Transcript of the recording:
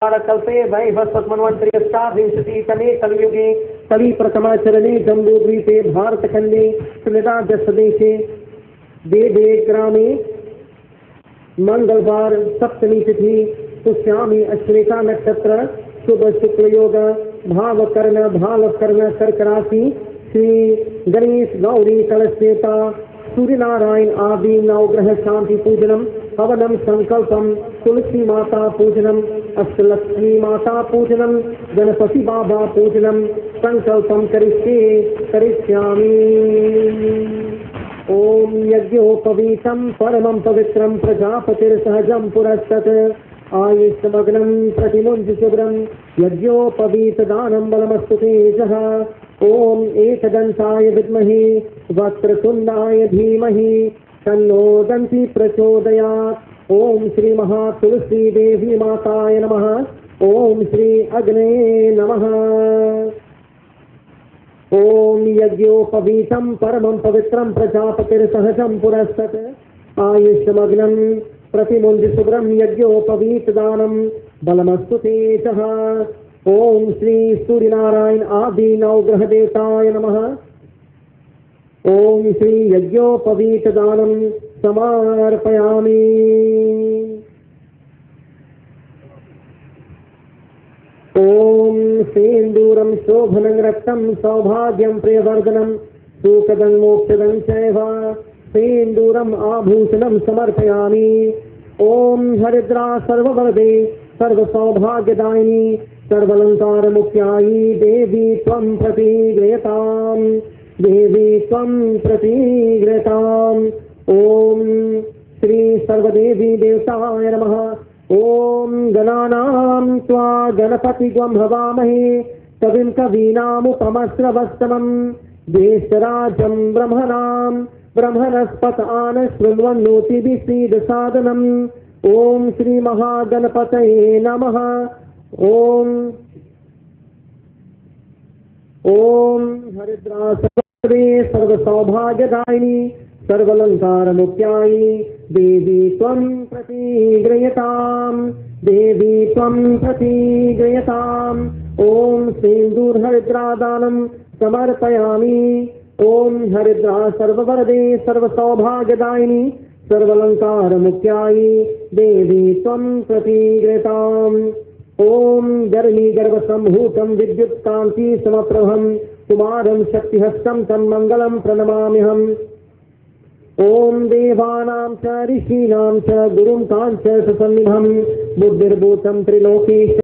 कल्पे वैवस्वन्वन्तर्यष्टाविंशतितमे कलियुगे कलिप्रथमाचरणे जम्बूद्वीपे भारतखण्डे त्रिनिदाजदेशे देदे ग्रामे मंगलवार सप्तमी तिथि पुष्यामी अश्लेषा नक्षत्र शुभ शुक्ल योग भावकर्ण कर्क राशि श्री गणेश गौरी कलशेता सूर्यनारायण आदि नवग्रह शांति पूजनम हवनम संकल्पम तुलसी माता पूजनम अष्टलक्ष्मी माता पूजनम गणपति बाबा पूजनम संकल्पम करिष्यामि। ओम यज्ञोपवीतं परमं पवित्रं प्रजापतिर्सहजं पुरस्तत् आयुष्मग्नं प्रतिमुञ्च शुभ्रं यज्ञोपवीतदानं बलमस्तु तेजः। ओम एकदन्ताय विद्महे वक्रतुण्डाय धीमहि तन्नो दन्ति प्रचोदयात्। ओम श्री महातुलसी देवी माताय नमः। ओम श्री अग्ने नमः। ओम यज्ञोपवीतं परमं पवित्रं प्रजापतिर्सहजं पुरस्तत् आयुष्मग्नं प्रतिमुञ्च शुभ्रं यज्ञोपवीतदानं बलमस्तु तेजः। ओम श्री सूर्यनारायण आदि नवग्रह देवताय नमः। ओम श्री यज्ञोपवीतदानं समर्पयामि। ओम सेन्दूरं शोभनं रक्तं सौभाग्यं प्रियवर्धनं सुखदं मोक्षदं चैव सेन्दूरम् आभूषणं समर्पयामि। ओम हरिद्रा सर्ववरदे सर्वसौभाग्यदायिनी सर्वालंकारमुख्यायी देवी त्वं प्रतिगृह्यताम् देवी त्वं प्रतिगृह्यताम्। ओम श्री सर्वदेवी देवताय नमः। ओम गणानां त्वा गणपतिग्वं हवामहे कविं कवीनामुपमश्रवस्तमं ज्येष्ठराजं ब्रह्मणस्पत आन शृण्वन्नोतिभिसीदसादनम्। ओम श्री महागणपतये नमः। ओम हरिद्रा सर्वदे सर्वसौभाग्यदायिनी सर्वालंकारमुख्यायी देवी त्वं प्रतिगृह्यताम् देवी त्वं प्रतिगृह्यताम्। ओम सिन्दूर हरिद्रादानं समर्पयामि। ओम हरिद्रा सर्ववरदे सर्वसौभाग्यदायिनी सर्वालंकारमुख्यायी देवी त्वं प्रतिगृह्यताम्। ओम गर्मी गर्भसम्भूतं विद्युत्कान्ति समप्रभं कुमारं शक्तिहस्तं तन्मङ्गलं प्रणमाम्यहम्। ओम देवानां च ऋषीणां च गुरुं काञ्च सन्निधं बुद्धिर्भूतं त्रिलोकी